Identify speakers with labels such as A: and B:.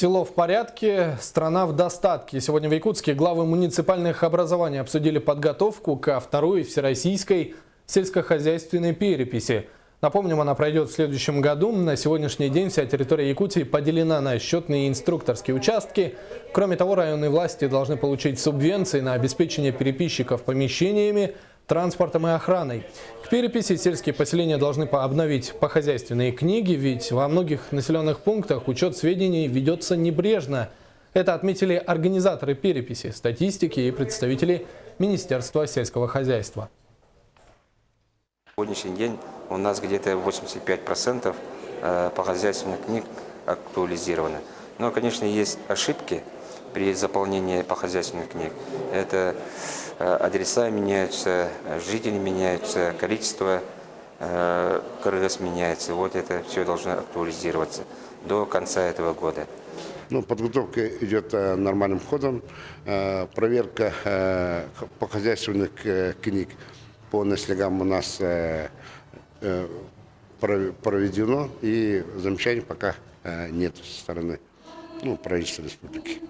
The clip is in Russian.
A: Село в порядке, страна в достатке. Сегодня в Якутске главы муниципальных образований обсудили подготовку ко второй всероссийской сельскохозяйственной переписи. Напомним, она пройдет в следующем году. На сегодняшний день вся территория Якутии поделена на счетные и инструкторские участки. Кроме того, районные власти должны получить субвенции на обеспечение переписчиков помещениями, транспортом и охраной. К переписи сельские поселения должны обновить похозяйственные книги, ведь во многих населенных пунктах учет сведений ведется небрежно. Это отметили организаторы переписи, статистики и представители Министерства сельского хозяйства.
B: На сегодняшний день у нас где-то 85% похозяйственных книг актуализированы. Но, конечно, есть ошибки при заполнении похозяйственных книг. Это адреса меняются, жители меняются, количество КРС меняется. Вот это все должно актуализироваться до конца этого года.
C: Подготовка идет нормальным ходом. Проверка похозяйственных книг по наслегам у нас проведено, и замечаний пока нет со стороны правительства республики.